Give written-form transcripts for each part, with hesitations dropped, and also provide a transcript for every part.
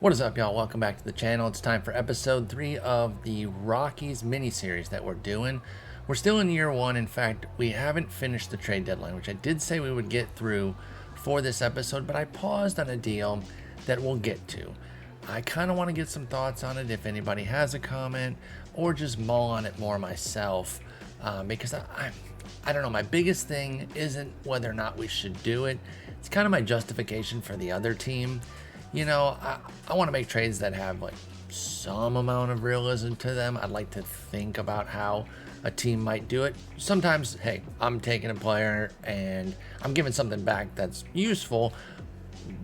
What is up, y'all? Welcome back to the channel. It's time for episode 3 of the Rockies mini-series that we're doing. We're still in year 1. In fact, we haven't finished the trade deadline, which I did say we would get through for this episode, but I paused on a deal that we'll get to. I kind of want to get some thoughts on it if anybody has a comment, or just mull on it more myself, because I don't know, my biggest thing isn't whether or not we should do it. It's kind of my justification for the other team. You know, I want to make trades that have like some amount of realism to them. I'd like to think about how a team might do it. Sometimes, hey, I'm taking a player and I'm giving something back that's useful,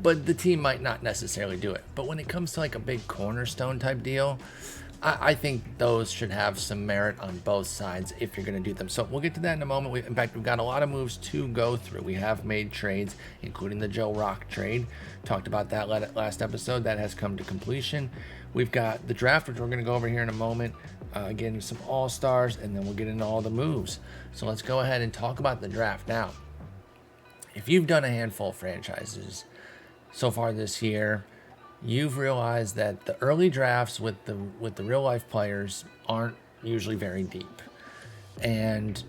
but the team might not necessarily do it. But when it comes to like a big cornerstone type deal, I think those should have some merit on both sides if you're going to do them. So we'll get to that in a moment. In fact, we've got a lot of moves to go through. We have made trades, including the Joe Rock trade. Talked about that last episode. That has come to completion. We've got the draft, which we're going to go over here in a moment. Getting some all-stars, and then we'll get into all the moves. So let's go ahead and talk about the draft. Now, if you've done a handful of franchises so far this year, you've realized that the early drafts with the real life players aren't usually very deep. And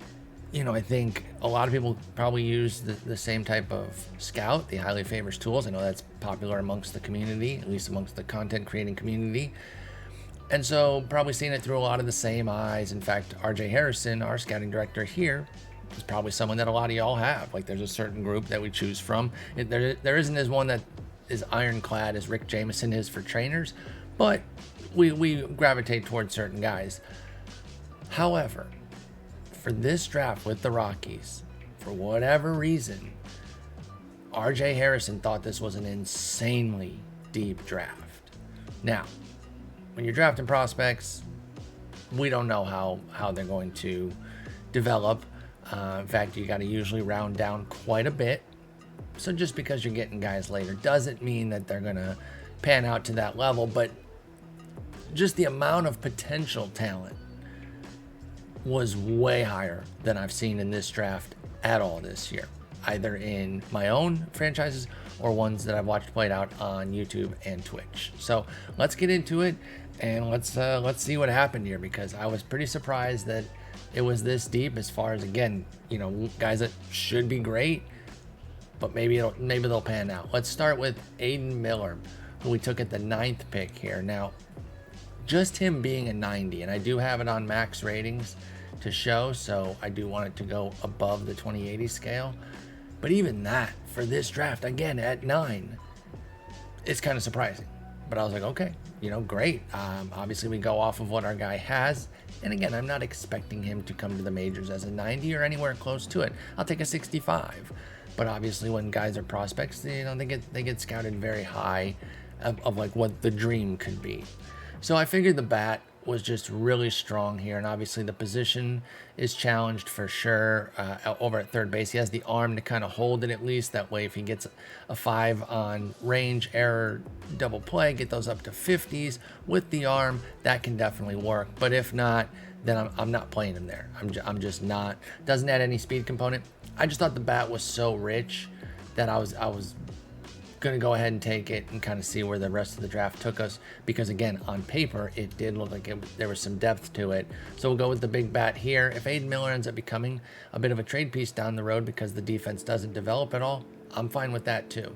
you know, I think a lot of people probably use the same type of scout, the highly favors tools. I know that's popular amongst the community, at least amongst the content creating community. And so probably seeing it through a lot of the same eyes. In fact, RJ Harrison, our scouting director here, is probably someone that a lot of y'all have. Like, there's a certain group that we choose from. There isn't as one that is ironclad as Rick Jameson is for trainers, but we gravitate towards certain guys. However, for this draft with the Rockies, for whatever reason, RJ Harrison thought this was an insanely deep draft. Now, when you're drafting prospects, we don't know how they're going to develop. In fact, you got to usually round down quite a bit. So just because you're getting guys later doesn't mean that they're going to pan out to that level, but just the amount of potential talent was way higher than I've seen in this draft at all this year, either in my own franchises or ones that I've watched played out on YouTube and Twitch. So let's get into it and let's see what happened here, because I was pretty surprised that it was this deep as far as, again, you know, guys that should be great, but maybe they'll pan out. Let's start with Aiden Miller, who we took at the 9th pick here. Now, just him being a 90, and I do have it on max ratings to show, so I do want it to go above the 2080 scale. But even that, for this draft, again, at 9, it's kind of surprising. But I was like, okay, you know, great. Obviously, we go off of what our guy has. And again, I'm not expecting him to come to the majors as a 90 or anywhere close to it. I'll take a 65. But obviously, when guys are prospects, you know, they get scouted very high of like what the dream could be. So I figured the bat was just really strong here, and obviously the position is challenged for sure over at third base. He has the arm to kind of hold it at least. That way, if he gets a 5 on range, error, double play, get those up to 50s with the arm, that can definitely work. But if not, then I'm not playing him there. I'm just not. Doesn't add any speed component. I just thought the bat was so rich that I was going to go ahead and take it and kind of see where the rest of the draft took us, because again, on paper, it did look like there was some depth to it. So we'll go with the big bat here. If Aiden Miller ends up becoming a bit of a trade piece down the road because the defense doesn't develop at all, I'm fine with that too.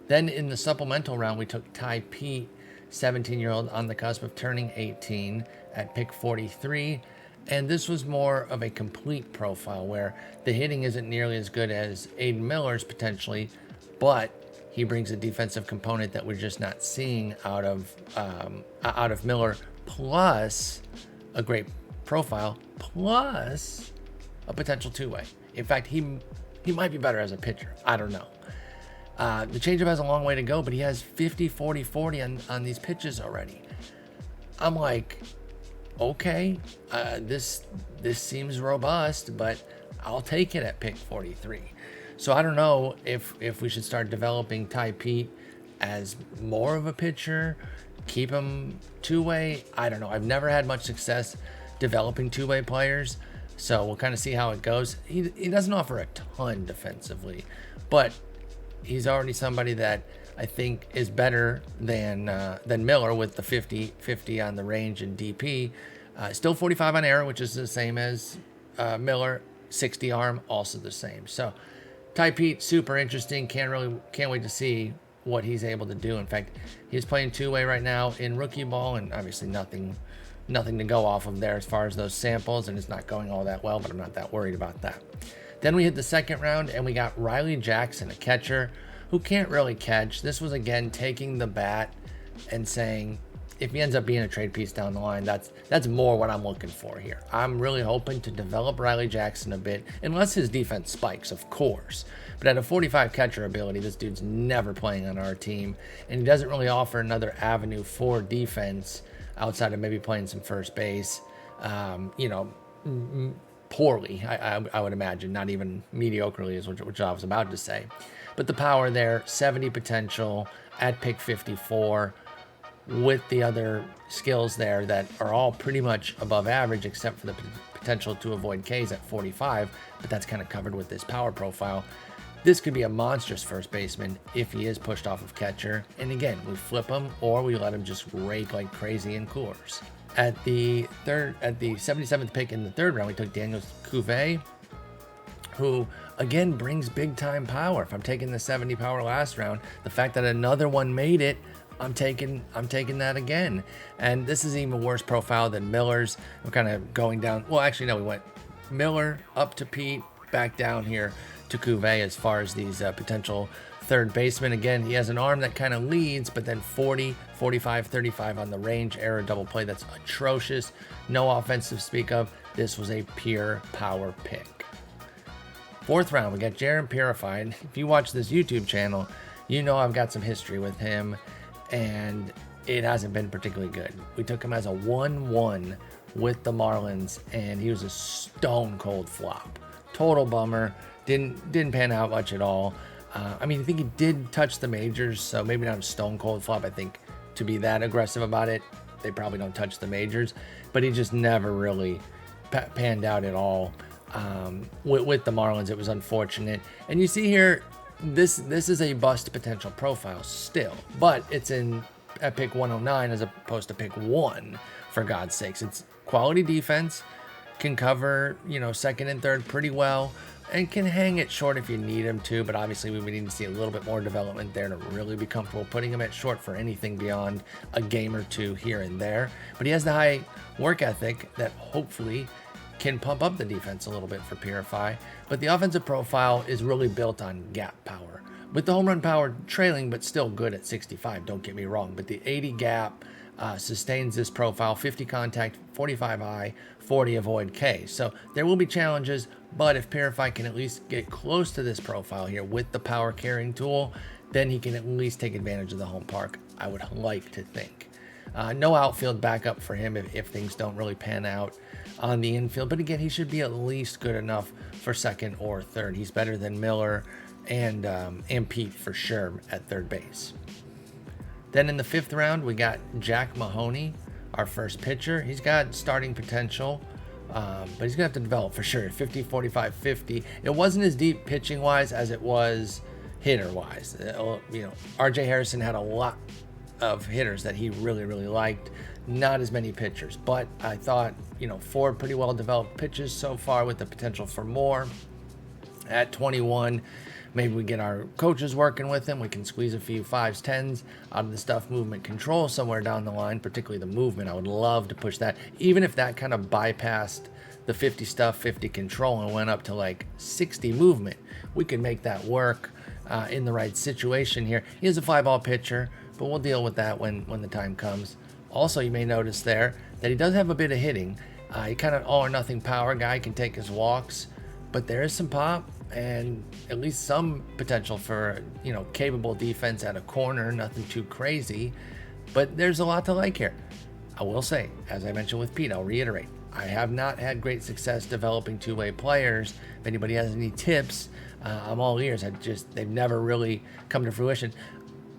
Then in the supplemental round, we took Ty Pete, 17-year-old on the cusp of turning 18 at pick 43. And this was more of a complete profile where the hitting isn't nearly as good as Aiden Miller's potentially, but he brings a defensive component that we're just not seeing out of Miller, plus a great profile, plus a potential two-way. In fact, he might be better as a pitcher. I don't know. The changeup has a long way to go, but he has 50, 40, 40 on these pitches already. I'm like, okay, this seems robust, but I'll take it at pick 43. So I don't know if we should start developing Ty Pete as more of a pitcher, keep him two-way. I don't know. I've never had much success developing two-way players, so we'll kind of see how it goes. He doesn't offer a ton defensively, but he's already somebody that I think is better than Miller with the 50 on the range and DP. Still 45 on air, which is the same as Miller. 60 arm, also the same. So Ty Pete, super interesting. Can't wait to see what he's able to do. In fact, he's playing two-way right now in rookie ball, and obviously nothing to go off of there as far as those samples, and it's not going all that well, but I'm not that worried about that. Then we hit the second round, and we got Riley Jackson, a catcher who can't really catch. This was, again, taking the bat and saying, if he ends up being a trade piece down the line, that's more what I'm looking for here. I'm really hoping to develop Riley Jackson a bit, unless his defense spikes, of course. But at a 45 catcher ability, this dude's never playing on our team, and he doesn't really offer another avenue for defense outside of maybe playing some first base, poorly, I would imagine, not even mediocrely is which I was about to say. But the power there, 70 potential at pick 54, with the other skills there that are all pretty much above average, except for the potential to avoid Ks at 45, but that's kind of covered with this power profile. This could be a monstrous first baseman if he is pushed off of catcher. And again, we flip him or we let him just rake like crazy in Coors. At the 77th pick in the third round, we took Daniel Cuvée, who again brings big time power. If I'm taking the 70 power last round, the fact that another one made it, I'm taking that again. And this is even worse profile than Miller's. We're kind of going down. Well, actually, no, we went Miller up to Pete, back down here to Cuvée as far as these potential third basemen. Again, he has an arm that kind of leads, but then 40, 45, 35 on the range, error double play. That's atrocious. No offense to speak of. This was a pure power pick. Fourth round, we got Jaron Purified. If you watch this YouTube channel, you know I've got some history with him, and it hasn't been particularly good. We took him as a 1-1 with the Marlins, and he was a stone cold flop. Total bummer. Didn't pan out much at all. I think he did touch the majors, so maybe not a stone cold flop. I think to be that aggressive about it, they probably don't touch the majors, but he just never really panned out at all. With the Marlins, it was unfortunate. And you see here, this is a bust potential profile still, but it's at pick 109 as opposed to pick 1, for God's sakes. It's quality defense, can cover, second and third pretty well, and can hang it short if you need him to, but obviously we would need to see a little bit more development there to really be comfortable putting him at short for anything beyond a game or two here and there. But he has the high work ethic that hopefully can pump up the defense a little bit for Purify. But the offensive profile is really built on gap power, with the home run power trailing, but still good at 65, don't get me wrong. But the 80 gap sustains this profile, 50 contact, 45 eye, 40 avoid K. So there will be challenges, but if Purify can at least get close to this profile here with the power carrying tool, then he can at least take advantage of the home park, I would like to think. No outfield backup for him if things don't really pan out on the infield. But again, he should be at least good enough for second or third. He's better than Miller and Pete for sure at third base. Then in the fifth round, we got Jack Mahoney, our first pitcher. He's got starting potential, but he's going to have to develop for sure. 50, 45, 50. It wasn't as deep pitching-wise as it was hitter-wise. R.J. Harrison had a lot of hitters that he really, really liked. Not as many pitchers, but I thought, 4 pretty well-developed pitches so far with the potential for more. At 21, maybe we get our coaches working with him. We can squeeze a few 5s, 10s out of the stuff movement control somewhere down the line, particularly the movement. I would love to push that, even if that kind of bypassed the 50 stuff, 50 control, and went up to like 60 movement. We could make that work in the right situation here. He is a fly ball pitcher, but we'll deal with that when the time comes. Also, you may notice there that he does have a bit of hitting. He kind of all or nothing power guy, can take his walks, but there is some pop and at least some potential for, capable defense at a corner, nothing too crazy, but there's a lot to like here. I will say, as I mentioned with Pete, I'll reiterate, I have not had great success developing two-way players. If anybody has any tips, I'm all ears. They've never really come to fruition.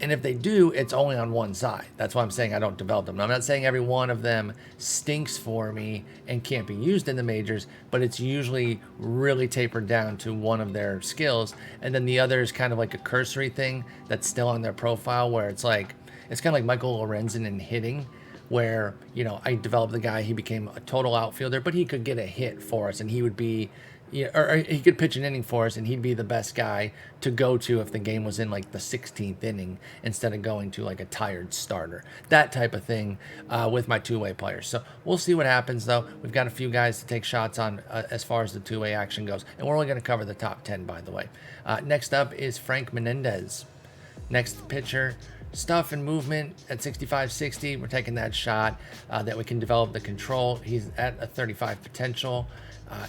And if they do, it's only on one side. That's why I'm saying I don't develop them. I'm not saying every one of them stinks for me and can't be used in the majors, but it's usually really tapered down to one of their skills. And then the other is kind of like a cursory thing that's still on their profile, where it's like, it's kind of like Michael Lorenzen in hitting, where, you know, I developed the guy, he became a total outfielder, but he could get a hit for us and he would be, yeah, or he could pitch an inning for us, and he'd be the best guy to go to if the game was in like the 16th inning instead of going to like a tired starter. That type of thing with my two-way players. So we'll see what happens, though. We've got a few guys to take shots on as far as the two-way action goes, and we're only going to cover the top 10, by the way. Next up is Frank Menendez. Next pitcher. Stuff and movement at 65-60. We're taking that shot that we can develop the control. He's at a 35 potential.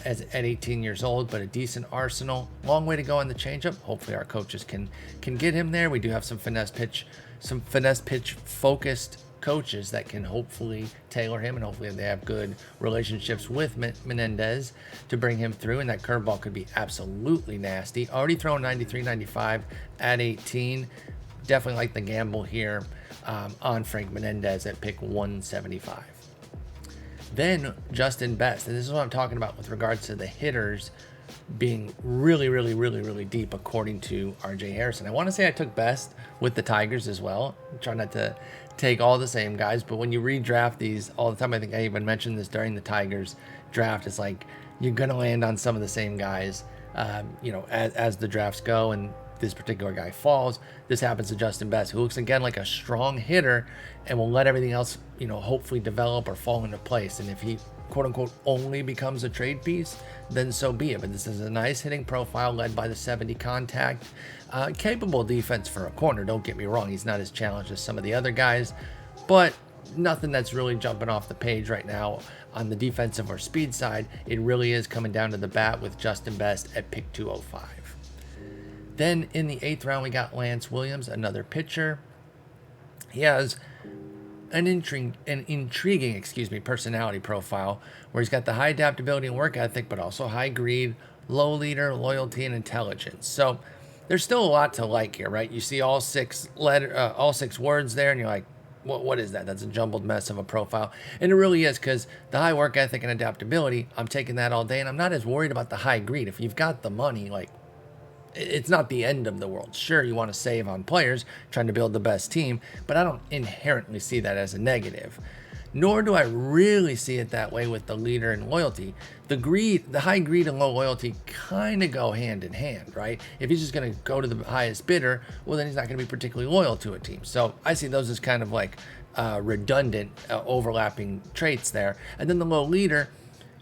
At 18 years old, but a decent arsenal. Long way to go on the changeup. Hopefully our coaches can get him there. We do have some finesse pitch focused coaches that can hopefully tailor him, and hopefully they have good relationships with Menendez to bring him through. And that curveball could be absolutely nasty. Already thrown 93, 95 at 18. Definitely like the gamble here on Frank Menendez at pick 175. Then Justin Best, and this is what I'm talking about with regards to the hitters being really, really, really, really deep, according to RJ Harrison. I want to say I took Best with the Tigers as well. I'm trying not to take all the same guys, but when you redraft these all the time, I think I even mentioned this during the Tigers draft, it's like you're going to land on some of the same guys, you know, as the drafts go, and this particular guy falls. This happens to Justin Best, who looks again like a strong hitter and will let everything else, you know, hopefully develop or fall into place. And if he, quote unquote, only becomes a trade piece, then so be it. But this is a nice hitting profile led by the 70 contact, capable defense for a corner. Don't get me wrong, he's not as challenged as some of the other guys, but nothing that's really jumping off the page right now on the defensive or speed side. It really is coming down to the bat with Justin Best at pick 205. Then in the 8th round, we got Lance Williams, another pitcher. He has an intriguing personality profile, where he's got the high adaptability and work ethic, but also high greed, low leader, loyalty, and intelligence. So there's still a lot to like here, right? You see all six words there, and you're like, what is that? That's a jumbled mess of a profile. And it really is, because the high work ethic and adaptability, I'm taking that all day, and I'm not as worried about the high greed. If you've got the money, like, it's not the end of the world. Sure, you want to save on players, trying to build the best team, but I don't inherently see that as a negative. Nor do I really see it that way with the leader and loyalty. The high greed and low loyalty kind of go hand in hand, right? If he's just going to go to the highest bidder, well, then he's not going to be particularly loyal to a team. So I see those as kind of like redundant, overlapping traits there. And then the low leader,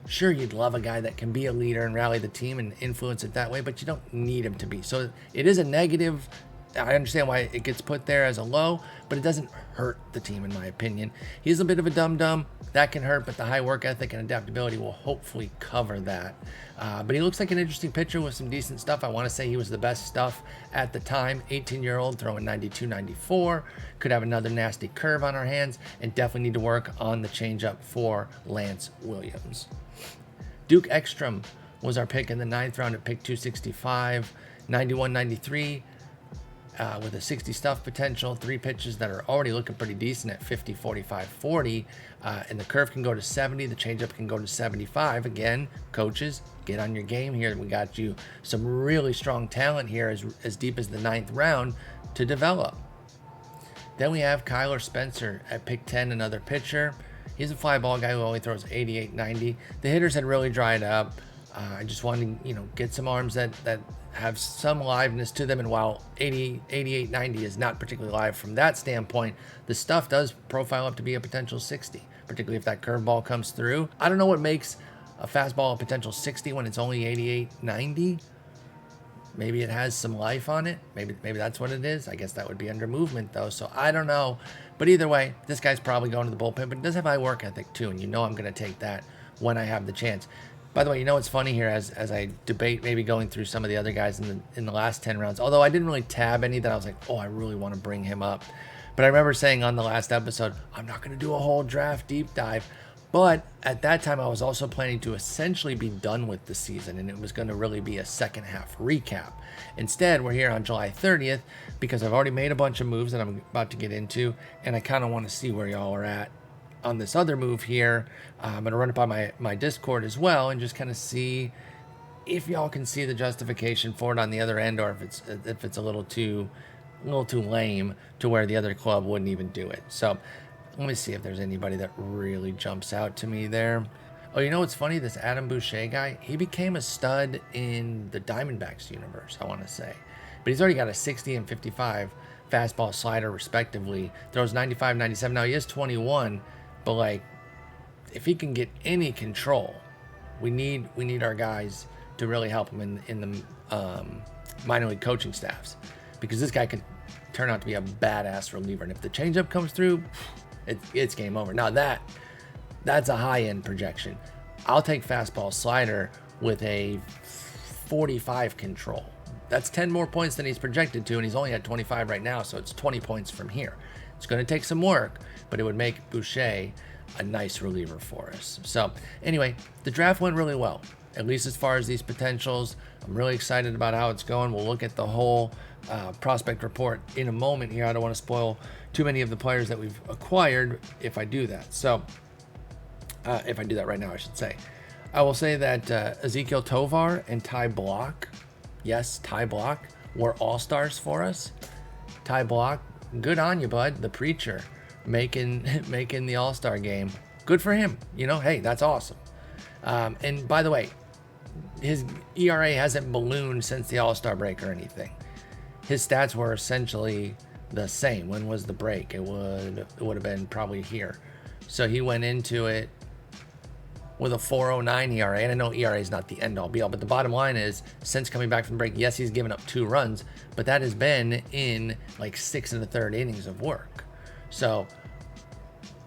sure, you'd love a guy that can be a leader and rally the team and influence it that way, but you don't need him to be. So it is a negative. I understand why it gets put there as a low, but it doesn't hurt the team, in my opinion. He's a bit of a dum-dum. That can hurt, but the high work ethic and adaptability will hopefully cover that. But he looks like an interesting pitcher with some decent stuff. I want to say he was the best stuff at the time. 18-year-old, throwing 92, 94. Could have another nasty curve on our hands, and definitely need to work on the changeup for Lance Williams. Duke Ekstrom was our pick in the 9th round at pick 265, 91, 93. With a 60 stuff potential, 3 pitches that are already looking pretty decent at 50, 45, 40. And the curve can go to 70. The changeup can go to 75. Again, coaches, get on your game here. We got you some really strong talent here as deep as the 9th round to develop. Then we have Kyler Spencer at pick 10, another pitcher. He's a fly ball guy who only throws 88, 90. The hitters had really dried up. I just wanted to, get some arms that have some liveness to them. And while 80, 88, 90 is not particularly live from that standpoint, the stuff does profile up to be a potential 60, particularly if that curveball comes through. I don't know what makes a fastball a potential 60 when it's only 88, 90. Maybe it has some life on it. Maybe that's what it is. I guess that would be under movement, though. So I don't know. But either way, this guy's probably going to the bullpen. But it does have high work ethic, too. And I'm going to take that when I have the chance. By the way, what's funny here as I debate maybe going through some of the other guys in the last 10 rounds. Although I didn't really tab any that I was like, I really want to bring him up. But I remember saying on the last episode, I'm not going to do a whole draft deep dive. But at that time, I was also planning to essentially be done with the season, and it was going to really be a second half recap. Instead, we're here on July 30th because I've already made a bunch of moves that I'm about to get into, and I kind of want to see where y'all are at on this other move here. I'm going to run it by my Discord as well and just kind of see if y'all can see the justification for it on the other end, or if it's a little too lame to where the other club wouldn't even do it. So let me see if there's anybody that really jumps out to me there. Oh, you know what's funny? This Adam Boucher guy, he became a stud in the Diamondbacks universe, I want to say. But he's already got a 60 and 55 fastball slider respectively. Throws 95, 97. Now he is 21, but like if he can get any control, we need our guys to really help him in the minor league coaching staffs, because this guy could turn out to be a badass reliever. And if the changeup comes through, it's game over. Now that's a high-end projection. I'll take fastball slider with a 45 control. That's 10 more points than he's projected to, and he's only at 25 right now, so it's 20 points from here. It's going to take some work, but it would make Boucher a nice reliever for us. So anyway, the draft went really well, at least as far as these potentials. I'm really excited about how it's going. We'll look at the whole prospect report in a moment here. I don't want to spoil too many of the players that we've acquired if I do that. So if I do that right now, I should say. I will say that Ezekiel Tovar and Ty Block, yes, Ty Block, were all-stars for us. Ty Block, good on you, bud. The preacher making the all-star game. Good for him. You know, hey, that's awesome. And by the way, his ERA hasn't ballooned since the all-star break or anything. His stats were essentially the same. When was the break? It would have been probably here. So he went into it with a 4.09 ERA. And I know ERA is not the end-all be-all, but the bottom line is, since coming back from the break, yes, he's given up 2 runs, but that has been in like 6 1/3 innings of work. So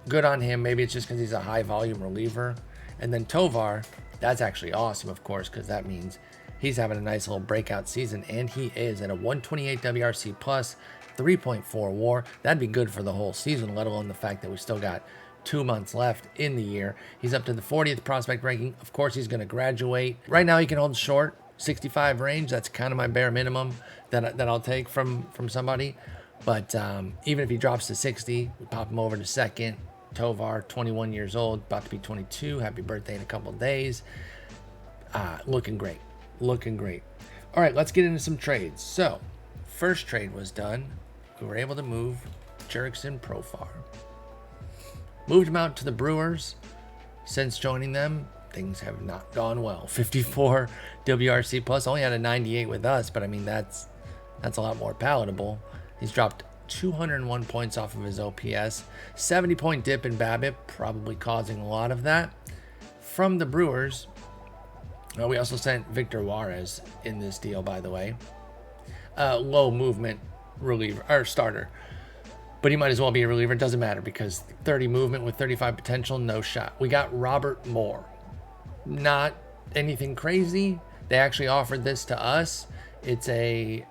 good on him. Maybe it's just because he's a high-volume reliever. And then Tovar, that's actually awesome, of course, because that means he's having a nice little breakout season, and he is at a 128 WRC plus, 3.4 WAR. That'd be good for the whole season, let alone the fact that we still got 2 months left in the year. He's up to the 40th prospect ranking. Of course, he's going to graduate. Right now, he can hold short, 65 range. That's kind of my bare minimum that I'll take from somebody. But even if he drops to 60, we pop him over to second. Tovar, 21 years old, about to be 22. Happy birthday in a couple of days. Looking great. Looking great. All right, let's get into some trades. So, first trade was done. We were able to move Jurickson Profar. Moved him out to the Brewers. Since joining them, things have not gone well. 54 WRC plus, only had a 98 with us, but I mean, that's a lot more palatable. He's dropped 201 points off of his OPS, 70-point dip in BABIP, probably causing a lot of that. From the Brewers, we also sent Victor Juarez in this deal, by the way. Low movement reliever, or starter. But he might as well be a reliever. It doesn't matter because 30 movement with 35 potential, no shot. We got Robert Moore. Not anything crazy. They actually offered this to us. It's a,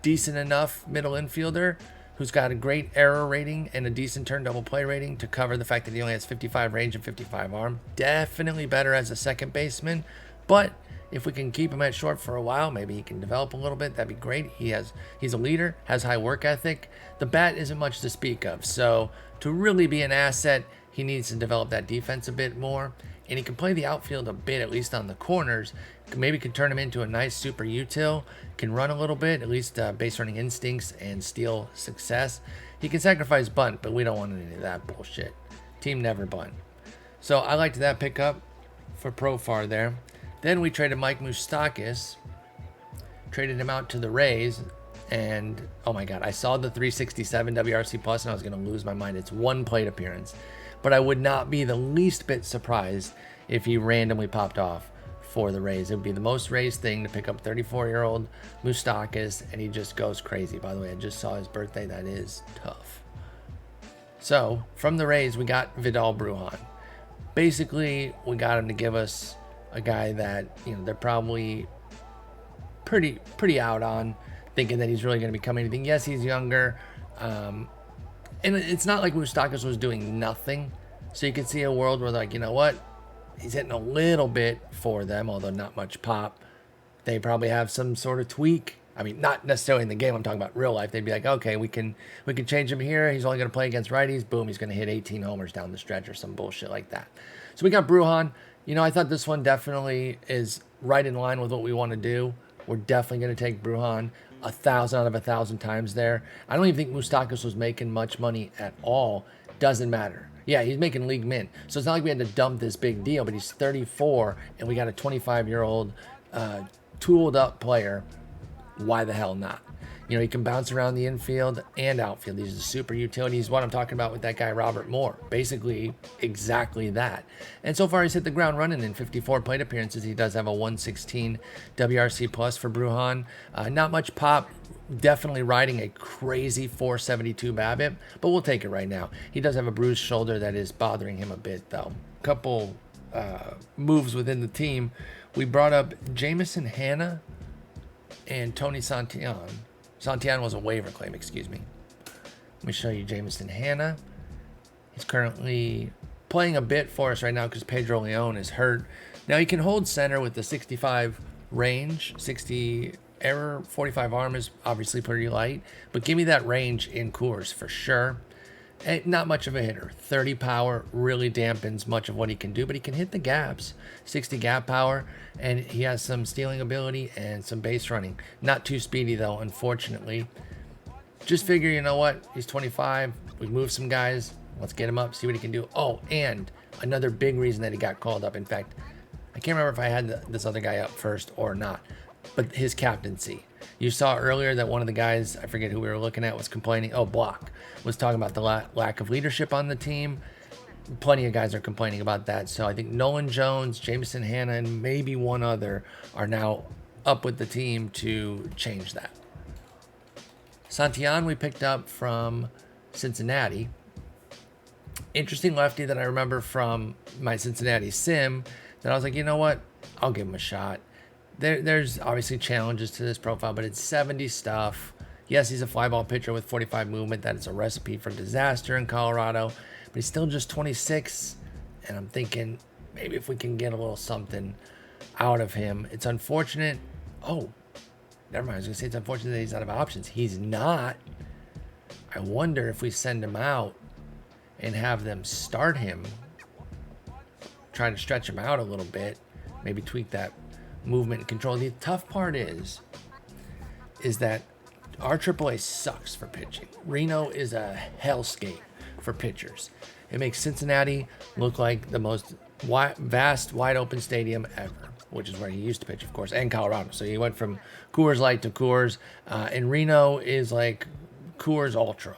decent enough middle infielder who's got a great error rating and a decent turn double play rating to cover the fact that he only has 55 range and 55 arm. Definitely better as a second baseman, but if we can keep him at short for a while, maybe he can develop a little bit. That'd be great. He's a leader, has high work ethic. The bat isn't much to speak of, so to really be an asset, he needs to develop that defense a bit more, and he can play the outfield a bit, at least on the corners. Maybe can turn him into a nice super util, can run a little bit, at least base running instincts and steal success. He can sacrifice bunt, but we don't want any of that bullshit. Team never bunt. So I liked that pickup for Profar there. Then we traded Mike Moustakas, traded him out to the Rays, and oh my God, I saw the 367 WRC plus and I was going to lose my mind. It's 1 plate appearance, but I would not be the least bit surprised if he randomly popped off for the Rays. It would be the most Rays thing to pick up 34-year-old Moustakas, and he just goes crazy. By the way, I just saw his birthday. That is tough. So from the Rays, we got Vidal Brujan. Basically, we got him to give us a guy that they're probably pretty out on, thinking that he's really going to become anything. Yes, he's younger, and it's not like Moustakas was doing nothing. So you can see a world where, like, you know what? He's hitting a little bit for them, although not much pop. They probably have some sort of tweak. I mean, not necessarily in the game. I'm talking about real life. They'd be like, okay, we can change him here. He's only going to play against righties. Boom, he's going to hit 18 homers down the stretch or some bullshit like that. So we got Brujan. You know, I thought this one definitely is right in line with what we want to do. We're definitely going to take Brujan 1,000 out of 1,000 times there. I don't even think Moustakas was making much money at all. Doesn't matter. Yeah, he's making league mint. So it's not like we had to dump this big deal, but he's 34, and we got a 25-year-old tooled up player. Why the hell not? You know, he can bounce around the infield and outfield. He's a super utility. He's what I'm talking about with that guy, Robert Moore. Basically, exactly that. And so far, he's hit the ground running in 54 plate appearances. He does have a 116 WRC plus for Brujan. Not much pop. Definitely riding a crazy 472 BABIP, but we'll take it right now. He does have a bruised shoulder that is bothering him a bit, though. Couple moves within the team. We brought up Jamison Hanna and Tony Santillan. Santillan was a waiver claim, excuse me. Let me show you Jamison Hanna. He's currently playing a bit for us right now because Pedro Leon is hurt. Now he can hold center with the 65 range, 60 error, 45 arm is obviously pretty light, but give me that range in Coors for sure. And not much of a hitter. 30 power really dampens much of what he can do, but he can hit the gaps. 60 gap power, and he has some stealing ability and some base running. Not too speedy, though, unfortunately. Just figure, you know what? He's 25. We moved some guys. Let's get him up, see what he can do. Oh, and another big reason that he got called up. In fact, I can't remember if I had this other guy up first or not, but his captaincy. You saw earlier that one of the guys, I forget who we were looking at, was complaining. Oh, Block was talking about the lack of leadership on the team. Plenty of guys are complaining about that. So I think Nolan Jones, Jamison Hanna, and maybe one other are now up with the team to change that. Santillan we picked up from Cincinnati. Interesting lefty that I remember from my Cincinnati sim that I was like, you know what? I'll give him a shot. There's obviously challenges to this profile, but it's 70 stuff. Yes, he's a fly ball pitcher with 45 movement. That is a recipe for disaster in Colorado, but he's still just 26. And I'm thinking maybe if we can get a little something out of him. It's unfortunate. Oh, never mind. I was going to say it's unfortunate that he's out of options. He's not. I wonder if we send him out and have them start him, try to stretch him out a little bit, maybe tweak that movement and control. The tough part is that our AAA sucks for pitching. Reno is a hellscape for pitchers. It makes Cincinnati look like the most vast, wide open stadium ever, which is where he used to pitch, of course, and Colorado. So he went from Coors Light to Coors, and Reno is like Coors Ultra.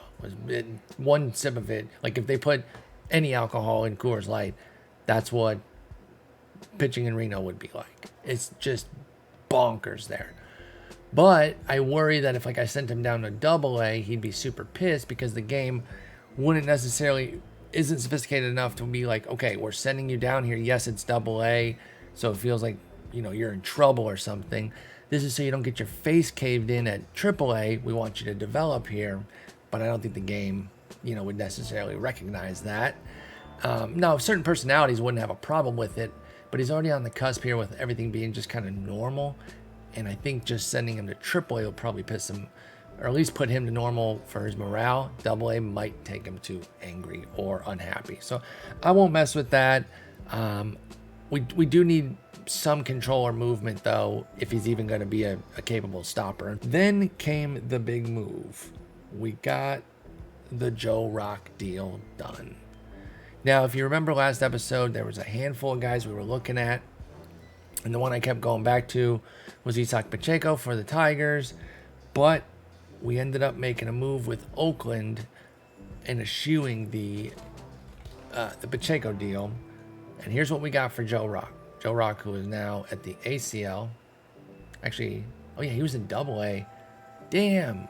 One sip of it, like if they put any alcohol in Coors Light, that's what pitching in Reno would be like. It's just bonkers there. But I worry that if I sent him down to AA, he'd be super pissed because the game isn't sophisticated enough to be like, okay, we're sending you down here. Yes, it's AA, so it feels like, you're in trouble or something. This is so you don't get your face caved in at AAA. We want you to develop here, but I don't think the game, would necessarily recognize that. Now, certain personalities wouldn't have a problem with it, but he's already on the cusp here with everything being just kind of normal. And I think just sending him to AAA will probably piss him, or at least put him to normal for his morale. AA might take him to angry or unhappy. So I won't mess with that. We do need some control or movement, though, if he's even going to be a capable stopper. Then came the big move. We got the Joe Rock deal done. Now, if you remember last episode, there was a handful of guys we were looking at. And the one I kept going back to was Pacheco for the Tigers. But we ended up making a move with Oakland and eschewing the Pacheco deal. And here's what we got for Joe Rock. Joe Rock, who is now at the ACL. Actually, he was in AA. Damn.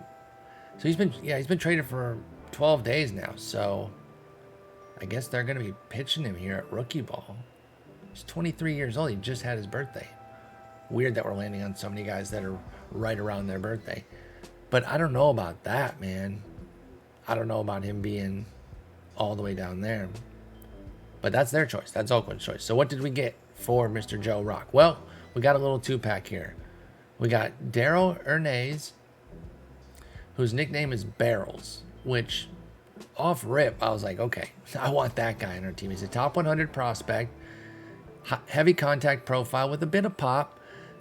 So he's been traded for 12 days now. So I guess they're going to be pitching him here at rookie ball. He's 23 years old. He just had his birthday. Weird that we're landing on so many guys that are right around their birthday. But I don't know about that, man. I don't know about him being all the way down there. But that's their choice. That's Oakland's choice. So what did we get for Mr. Joe Rock? Well, we got a little 2-pack here. We got Daryl Ernaiz, whose nickname is Barrels, which off rip, I was like, okay, I want that guy in our team. He's a top 100 prospect, heavy contact profile with a bit of pop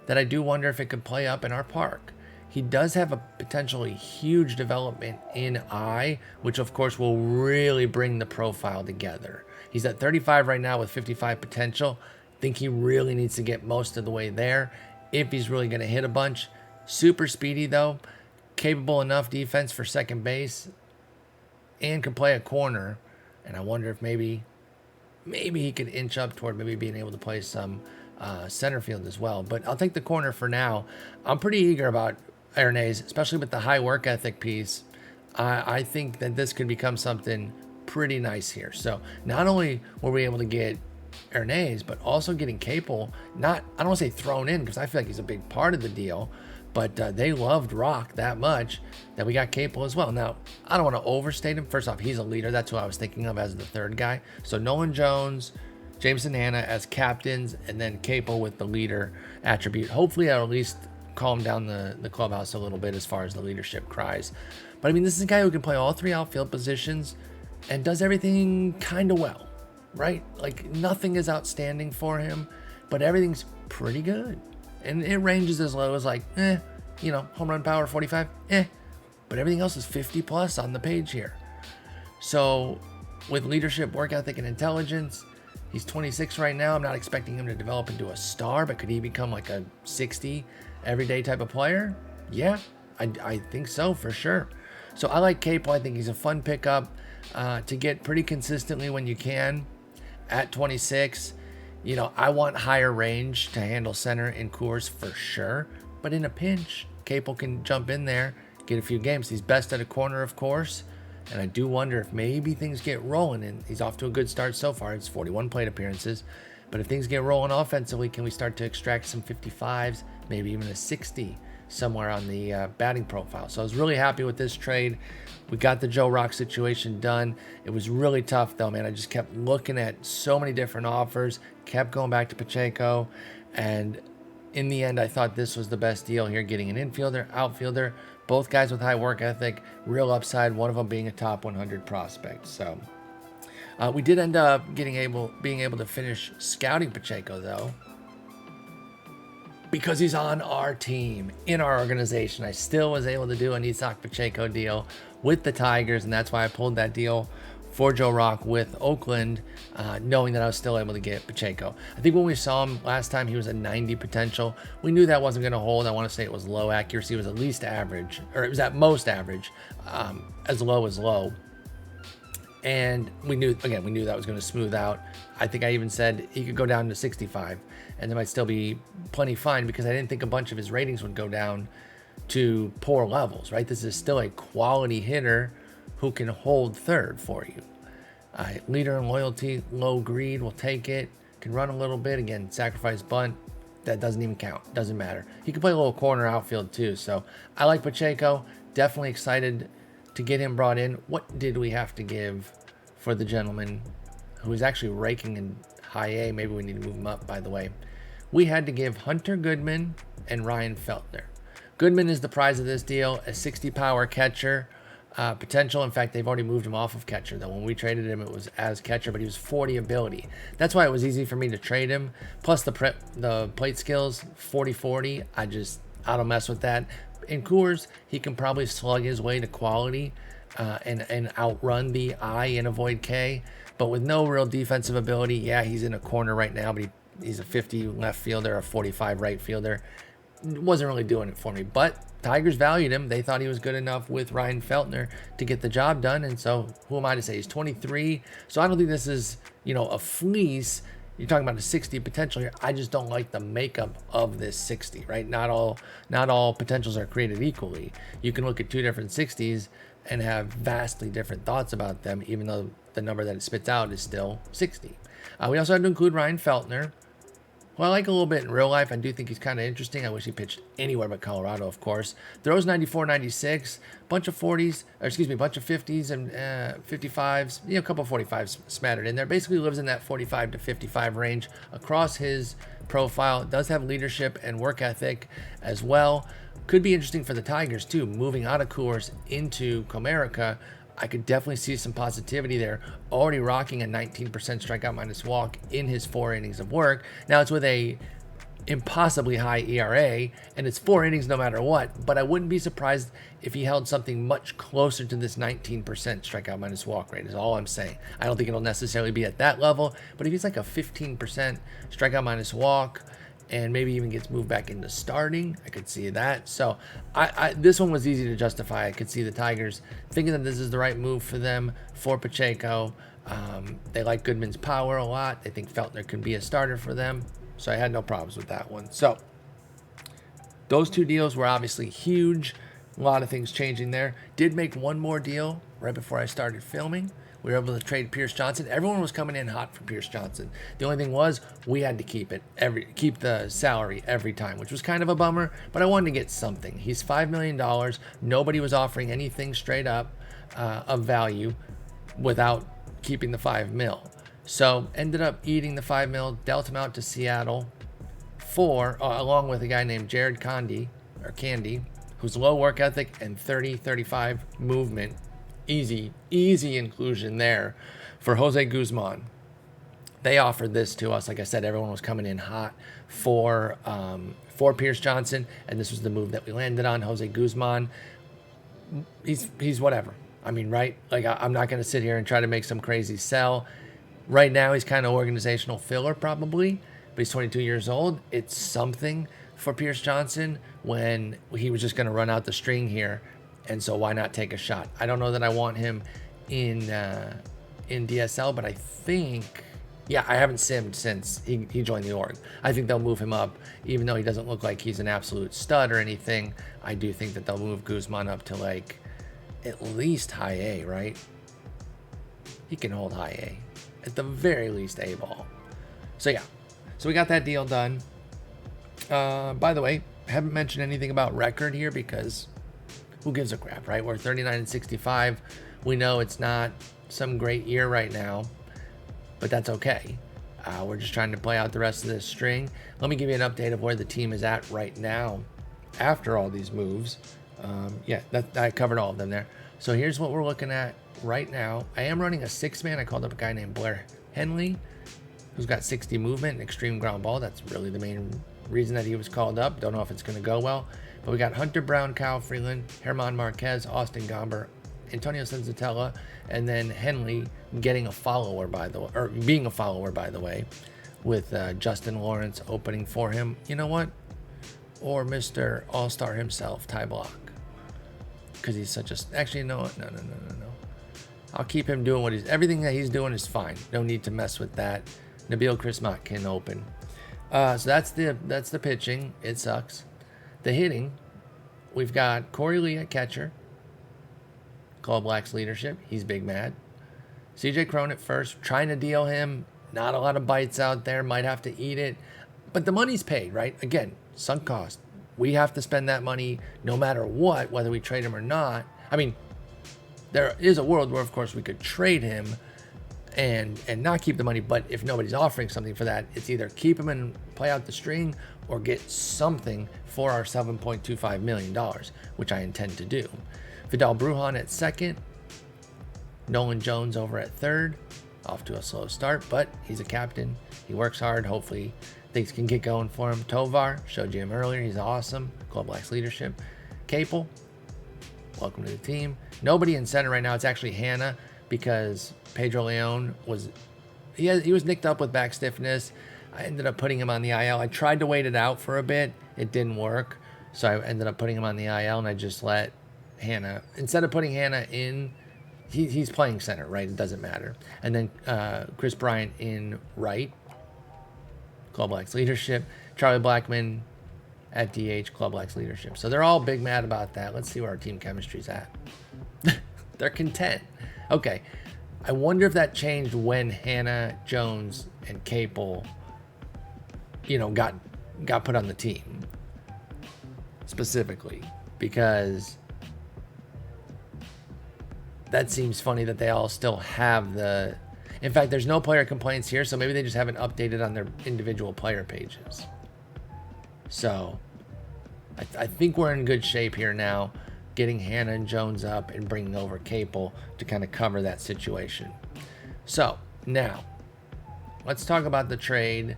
that I do wonder if it could play up in our park. He does have a potentially huge development in eye, which of course will really bring the profile together. He's at 35 right now with 55 potential. I think he really needs to get most of the way there if he's really going to hit a bunch. Super speedy though, capable enough defense for second base, and can play a corner. And I wonder if maybe he could inch up toward maybe being able to play some center field as well. But I'll take the corner for now. I'm pretty eager about Ernaiz, especially with the high work ethic piece. I think that this could become something pretty nice here. So not only were we able to get Ernaiz, but also getting Capel, I don't want to say thrown in because I feel like he's a big part of the deal, but they loved Rock that much that we got Capel as well. Now, I don't want to overstate him. First off, he's a leader. That's who I was thinking of as the third guy. So Nolan Jones, Jameson Hanna as captains, and then Capel with the leader attribute. Hopefully that'll at least calm down the clubhouse a little bit as far as the leadership cries. But I mean, this is a guy who can play all 3 outfield positions and does everything kind of well, right? Like nothing is outstanding for him, but everything's pretty good. And it ranges as low as like, home run power 45, but everything else is 50 plus on the page here. So with leadership, work ethic, and intelligence, he's 26 right now. I'm not expecting him to develop into a star, but could he become like a 60 everyday type of player? Yeah, I think so for sure. So I like Capel. I think he's a fun pickup to get pretty consistently when you can at 26. I want higher range to handle center in Coors for sure, but in a pinch, Capel can jump in there, get a few games. He's best at a corner, of course, and I do wonder if maybe things get rolling, and he's off to a good start so far. It's 41 plate appearances, but if things get rolling offensively, can we start to extract some 55s, maybe even a 60 somewhere on the batting profile? So I was really happy with this trade. We got the Joe Rock situation done. It was really tough though, man. I just kept looking at so many different offers, kept going back to Pacheco, and in the end, I thought this was the best deal here, getting an infielder, outfielder, both guys with high work ethic, real upside, one of them being a top 100 prospect. So we did end up being able to finish scouting Pacheco though, because he's on our team, in our organization. I still was able to do an Isak Pacheco deal with the Tigers, and that's why I pulled that deal for Joe Rock with Oakland, knowing that I was still able to get Pacheco. I think when we saw him last time, he was a 90 potential. We knew that wasn't going to hold. I want to say it was low accuracy. It was at least average, or it was at most average, as low as low. And we knew that was going to smooth out. I think I even said he could go down to 65, and there might still be plenty fine because I didn't think a bunch of his ratings would go down to poor levels, right? This is still a quality hitter who can hold third for you. Leader in loyalty, low greed, will take it. Can run a little bit. Again, sacrifice bunt, that doesn't even count. Doesn't matter. He can play a little corner outfield too. So I like Pacheco. Definitely excited to get him brought in. What did we have to give for the gentleman who is actually raking in high A? Maybe we need to move him up, by the way. We had to give Hunter Goodman and Ryan Feltner. Goodman is the prize of this deal, a 60 power catcher. Potential. In fact, they've already moved him off of catcher, though. When we traded him, it was as catcher, but he was 40 ability. That's why it was easy for me to trade him. Plus the plate skills, 40-40. I don't mess with that. In Coors, he can probably slug his way to quality and outrun the I and avoid K. But with no real defensive ability, yeah, he's in a corner right now, but he's a 50 left fielder, a 45 right fielder. Wasn't really doing it for me, but Tigers valued him. They thought he was good enough with Ryan Feltner to get the job done, and so who am I to say? He's 23, so I don't think this is, a fleece. You're talking about a 60 potential here. I just don't like the makeup of this 60, right? Not all potentials are created equally. You can look at two different 60s and have vastly different thoughts about them, even though the number that it spits out is still 60. We also had to include Ryan Feltner, who I like a little bit in real life. I do think he's kind of interesting. I wish he pitched anywhere but Colorado, of course. Throws 94, 96, bunch of 40s, or excuse me, bunch of 50s and 55s, a couple of 45s smattered in there. Basically lives in that 45 to 55 range across his profile. Does have leadership and work ethic as well. Could be interesting for the Tigers too, moving out of Coors into Comerica. I could definitely see some positivity there. Already rocking a 19% strikeout minus walk in his 4 innings of work. Now it's with a impossibly high ERA, and it's 4 innings no matter what. But I wouldn't be surprised if he held something much closer to this 19% strikeout minus walk rate, is all I'm saying. I don't think it'll necessarily be at that level, but if he's like a 15% strikeout minus walk, and maybe even gets moved back into starting, I could see that. So this one was easy to justify. I could see the Tigers thinking that this is the right move for them, for Pacheco. They like Goodman's power a lot. They think Feltner could be a starter for them. So I had no problems with that one. So those 2 deals were obviously huge. A lot of things changing there. Did make one more deal right before I started filming. We were able to trade Pierce Johnson. Everyone was coming in hot for Pierce Johnson. The only thing was we had to keep the salary every time, which was kind of a bummer, but I wanted to get something. He's $5 million. Nobody was offering anything straight up of value without keeping the $5 million. So ended up eating the $5 million, dealt him out to Seattle along with a guy named Jared Candy, who's low work ethic and 30-35 movement. Easy inclusion there for Jose Guzman. They offered this to us. Like I said, everyone was coming in hot for Pierce Johnson, and this was the move that we landed on. Jose Guzman, he's whatever. I mean, right? Like, I'm not going to sit here and try to make some crazy sell. Right now, he's kind of organizational filler probably, but he's 22 years old. It's something for Pierce Johnson when he was just going to run out the string here. And so why not take a shot? I don't know that I want him in DSL, but I think, I haven't simmed since he joined the org. I think they'll move him up, even though he doesn't look like he's an absolute stud or anything. I do think that they'll move Guzman up to like at least high A, right? He can hold high A, at the very least A ball. So we got that deal done. By the way, I haven't mentioned anything about record here because who gives a crap, right? We're 39-65. We know it's not some great year right now, but that's okay. We're just trying to play out the rest of this string. Let me give you an update of where the team is at right now after all these moves. I covered all of them there. So here's what we're looking at right now. I am running a 6-man. I called up a guy named Blair Henley, who's got 60 movement and extreme ground ball. That's really the main reason that he was called up. Don't know if it's going to go well. But we got Hunter Brown, Kyle Freeland, German Marquez, Austin Gomber, Antonio Senzatella, and then Henley being a follower, by the way, with Justin Lawrence opening for him. You know what? Or Mr. All-Star himself, Ty Block. Because he's such a... Actually, no. I'll keep him doing everything that he's doing is fine. No need to mess with that. Nabil Chrismat can open. So that's the pitching. It sucks. The hitting, we've got Corey Lee at catcher. Call Black's leadership. He's big mad. CJ Cron at first, trying to deal him. Not a lot of bites out there. Might have to eat it. But the money's paid, right? Again, sunk cost. We have to spend that money no matter what, whether we trade him or not. I mean, there is a world where, of course, we could trade him and not keep the money. But if nobody's offering something for that, it's either keep him and play out the string or get something for our $7.25 million, which I intend to do. Vidal Brujan at second. Nolan Jones over at third. Off to a slow start, but he's a captain. He works hard. Hopefully things can get going for him. Tovar, showed you him earlier. He's awesome. Club Black's leadership. Capel, welcome to the team. Nobody in center right now. It's actually Hannah because Pedro Leon was nicked up with back stiffness. I ended up putting him on the IL. I tried to wait it out for a bit. It didn't work. So I ended up putting him on the IL, and I just let Hannah, instead of putting Hannah in, he's playing center, right? It doesn't matter. And then Chris Bryant in right. Club Black's leadership. Charlie Blackman at DH, Club Black's leadership. So they're all big mad about that. Let's see where our team chemistry's at. They're content. Okay. I wonder if that changed when Hannah, Jones, and Capel got put on the team specifically, because that seems funny that they all still have the. In fact, there's no player complaints here, so maybe they just haven't updated on their individual player pages. So I think we're in good shape here now, getting Hannah and Jones up and bringing over Capel to kind of cover that situation. So now let's talk about the trade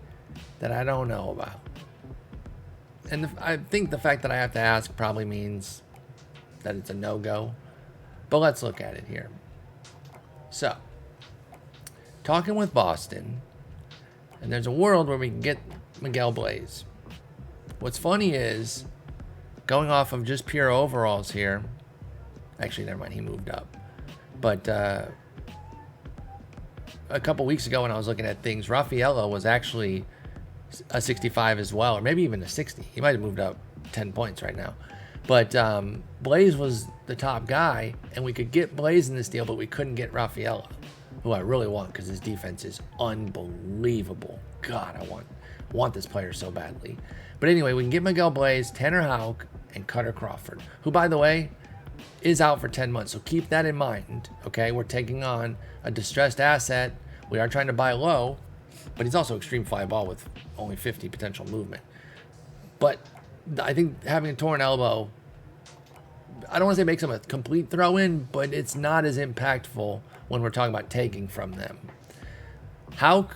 that I don't know about. And I think the fact that I have to ask probably means that it's a no-go. But let's look at it here. So, talking with Boston, and there's a world where we can get Miguel Blaze. What's funny is, going off of just pure overalls here, actually, never mind, he moved up. But a couple weeks ago when I was looking at things, Raffaello was actually a 65 as well, or maybe even a 60. He might have moved up 10 points right now. But Blaze was the top guy, and we could get Blaze in this deal, but we couldn't get Raffaello, who I really want because his defense is unbelievable. God, I want this player so badly. But anyway, we can get Miguel Blaze, Tanner Houck, and Cutter Crawford, who, by the way, is out for 10 months. So keep that in mind, okay? We're taking on a distressed asset. We are trying to buy low, but he's also extreme fly ball with only 50 potential movement. But I think having a torn elbow, I don't want to say makes him a complete throw-in, but it's not as impactful when we're talking about taking from them. Houck,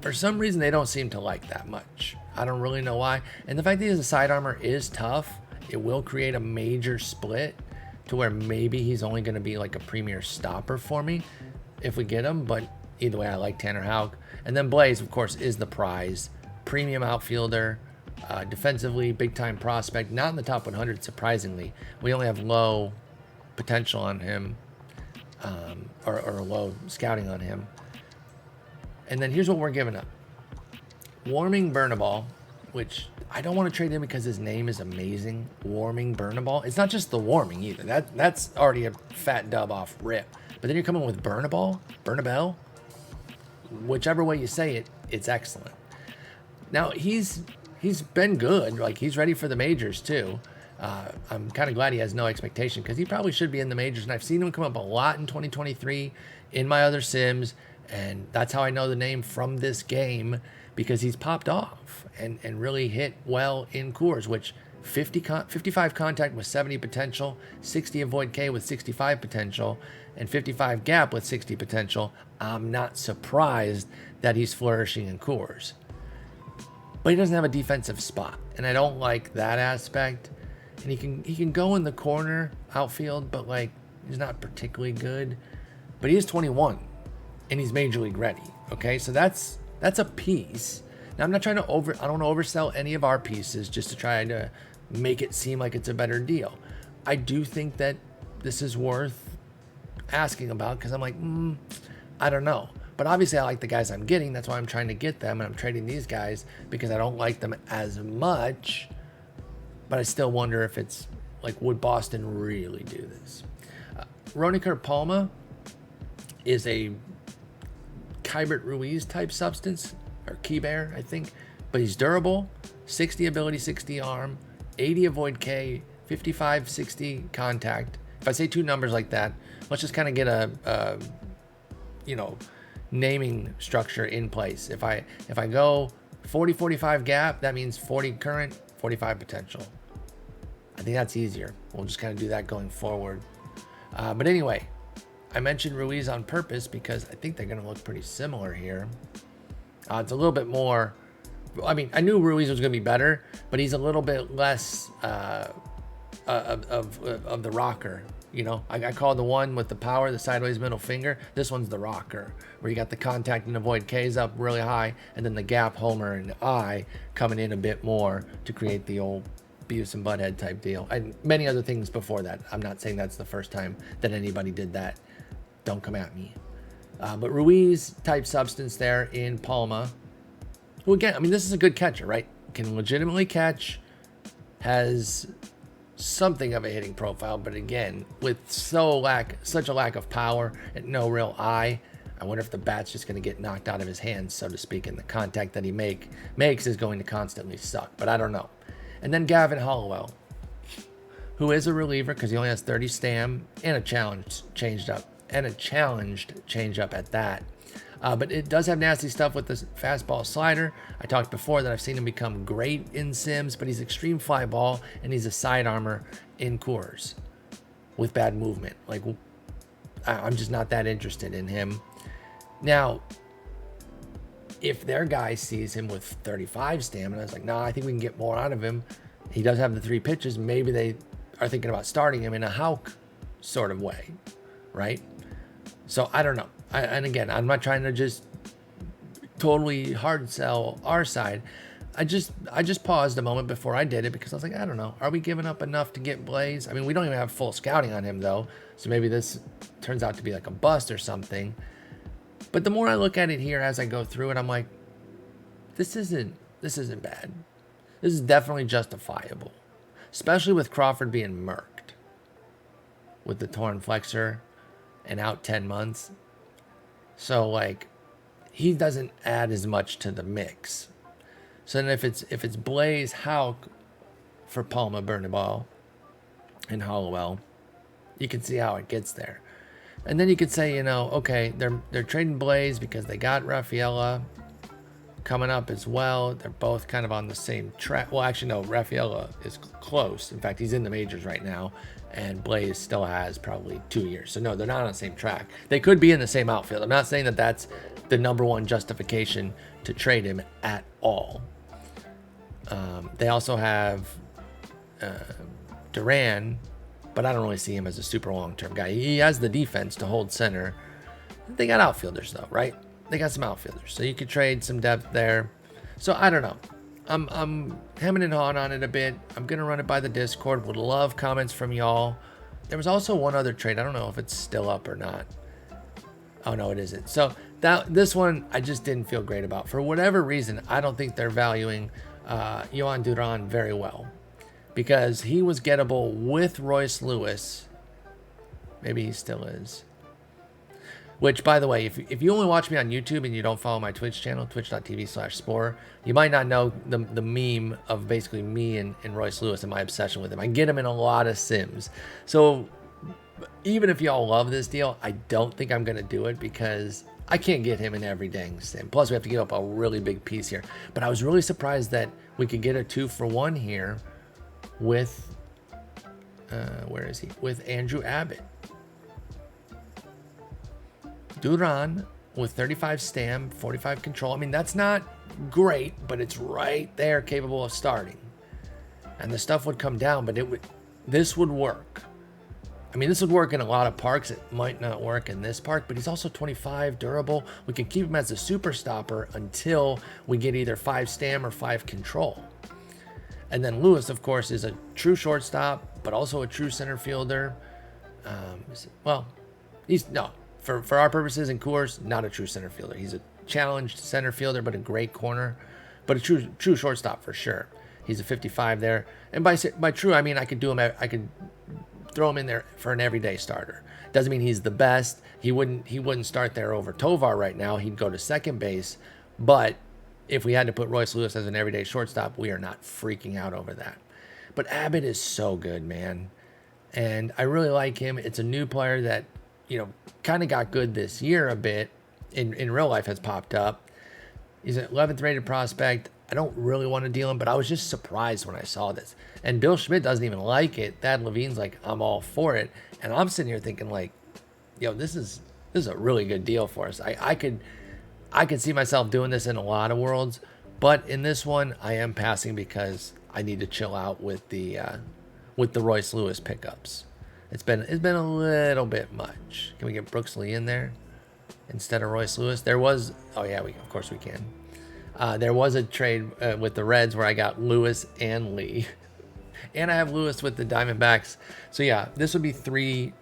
for some reason, they don't seem to like that much. I don't really know why. And the fact that he has a side armor is tough. It will create a major split to where maybe he's only going to be like a premier stopper for me if we get him. But either way, I like Tanner Houck. And then Blaze, of course, is the prize. Premium outfielder, defensively, big-time prospect. Not in the top 100, surprisingly. We only have low potential on him, or low scouting on him. And then here's what we're giving up. Warming Bernabal, which I don't want to trade him because his name is amazing. Warming Bernabal. It's not just the warming either. That's already a fat dub off rip. But then you're coming with Bernabal, whichever way you say it, it's excellent. Now he's been good. Like, he's ready for the majors too. I'm kind of glad he has no expectation because he probably should be in the majors. And I've seen him come up a lot in 2023 in my other sims. And that's how I know the name from this game, because he's popped off and really hit well in Coors, which 55 contact with 70 potential, 60 avoid K with 65 potential, and 55 gap with 60 potential. I'm not surprised that he's flourishing in Coors. But he doesn't have a defensive spot, and I don't like that aspect. And he can go in the corner outfield, but like, he's not particularly good. But he is 21, and he's major league ready. Okay, so that's a piece. Now, I'm not trying to I don't want to oversell any of our pieces just to try to make it seem like it's a better deal. I do think that this is worth asking about because I'm like, I don't know. But obviously I like the guys I'm getting. That's why I'm trying to get them, and I'm trading these guys because I don't like them as much. But I still wonder if it's like, would Boston really do this? Roniker Palma is a Kybert Ruiz type substance, or Keybear, I think, but he's durable, 60 ability, 60 arm, 80 avoid K, 55, 60 contact. If I say two numbers like that, let's just kind of get a naming structure in place. If I go 40, 45 gap, that means 40 current, 45 potential. I think that's easier. We'll just kind of do that going forward. But anyway, I mentioned Ruiz on purpose because I think they're going to look pretty similar here. It's a little bit more. I mean, I knew Ruiz was going to be better, but he's a little bit less of the rocker. You know, I call the one with the power, the sideways middle finger. This one's the rocker, where you got the contact and avoid K's up really high, and then the gap, homer, and I coming in a bit more to create the old Beavis and Butthead type deal. And many other things before that. I'm not saying that's the first time that anybody did that. Don't come at me. But Ruiz type substance there in Palma, who again, I mean, this is a good catcher, right? Can legitimately catch, has something of a hitting profile, but again, with such a lack of power and no real eye, I wonder if the bat's just going to get knocked out of his hands, so to speak, and the contact that he makes is going to constantly suck. But I don't know. And then Gavin Hollowell, who is a reliever because he only has 30 stam and a challenged changeup at that. But it does have nasty stuff with the fastball slider. I talked before that I've seen him become great in Sims, but he's extreme fly ball and he's a side armor in Coors with bad movement. Like, I'm just not that interested in him. Now, if their guy sees him with 35 stamina, it's like, nah, I think we can get more out of him. He does have the 3 pitches. Maybe they are thinking about starting him in a Houck sort of way, right? So I don't know. And again, I'm not trying to just totally hard sell our side. I just paused a moment before I did it because I was like, I don't know. Are we giving up enough to get Blaze? I mean, we don't even have full scouting on him though. So maybe this turns out to be like a bust or something. But the more I look at it here as I go through it, I'm like, this isn't bad. This is definitely justifiable. Especially with Crawford being murked with the torn flexor and out 10 months. So like, he doesn't add as much to the mix. So then if it's Blaze, Houck for Palma, Bernabal, and Hollowell, you can see how it gets there. And then you could say, okay, they're trading Blaze because they got Rafaela coming up as well. They're both kind of on the same track. Well, actually, no, Rafaela is close. In fact, he's in the majors right now, and Blaze still has probably 2 years. So no, they're not on the same track. They could be in the same outfield. I'm not saying that that's the number one justification to trade him at all. They also have Duran, but I don't really see him as a super long-term guy. He has the defense to hold center. They got outfielders though, right? They got some outfielders, so you could trade some depth there. So I don't know. I'm hemming and hawing on it a bit. I'm gonna run it by the Discord. Would love comments from y'all. There was also one other trade. I don't know if it's still up or not. Oh no, it isn't. So this one I just didn't feel great about. For whatever reason, I don't think they're valuing Yohan Duran very well, because he was gettable with Royce Lewis. Maybe he still is. Which, by the way, if you only watch me on YouTube and you don't follow my Twitch channel, twitch.tv/Spore, you might not know the meme of basically me and Royce Lewis and my obsession with him. I get him in a lot of Sims. So even if y'all love this deal, I don't think I'm going to do it because I can't get him in every dang Sim. Plus, we have to give up a really big piece here. But I was really surprised that we could get a 2-for-1 here with, where is he? With Andrew Abbott. Duran with 35 stam, 45 control. I mean, that's not great, but it's right there, capable of starting. And the stuff would come down, but this would work. I mean, this would work in a lot of parks. It might not work in this park, but he's also 25, durable. We can keep him as a super stopper until we get either 5 stam or 5 control. And then Lewis, of course, is a true shortstop, but also a true center fielder. For our purposes in Coors, not a true center fielder. He's a challenged center fielder, but a great corner, but a true shortstop for sure. He's a 55 there. And by true, I mean I could throw him in there for an everyday starter. Doesn't mean he's the best. He wouldn't start there over Tovar right now. He'd go to second base. But if we had to put Royce Lewis as an everyday shortstop, we are not freaking out over that. But Abbott is so good, man. And I really like him. It's a new player that, kind of got good this year a bit. In real life has popped up. He's an 11th rated prospect. I don't really want to deal him, but I was just surprised when I saw this. And Bill Schmidt doesn't even like it. Thad Levine's like, I'm all for it. And I'm sitting here thinking like, this is a really good deal for us. I could see myself doing this in a lot of worlds, but in this one, I am passing because I need to chill out with the Royce Lewis pickups. It's been a little bit much. Can we get Brooks Lee in there instead of Royce Lewis? There was, of course we can. There was a trade with the Reds where I got Lewis and Lee. And I have Lewis with the Diamondbacks. So yeah, this would be three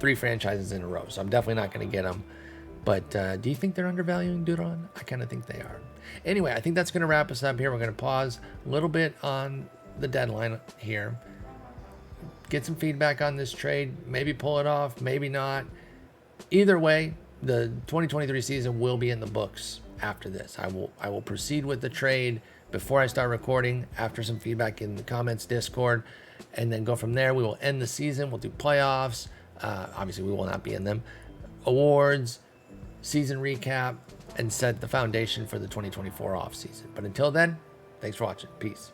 franchises in a row. So I'm definitely not going to get them. But do you think they're undervaluing Duran? I kind of think they are. Anyway, I think that's going to wrap us up here. We're going to pause a little bit on the deadline here. Get some feedback on this trade. Maybe pull it off, maybe not. Either way, the 2023 season will be in the books after this. I will proceed with the trade before I start recording, after some feedback in the comments Discord, and then go from there. We will end the season. We'll do playoffs. Obviously, we will not be in them. Awards, season recap, and set the foundation for the 2024 off season. But until then, thanks for watching. Peace.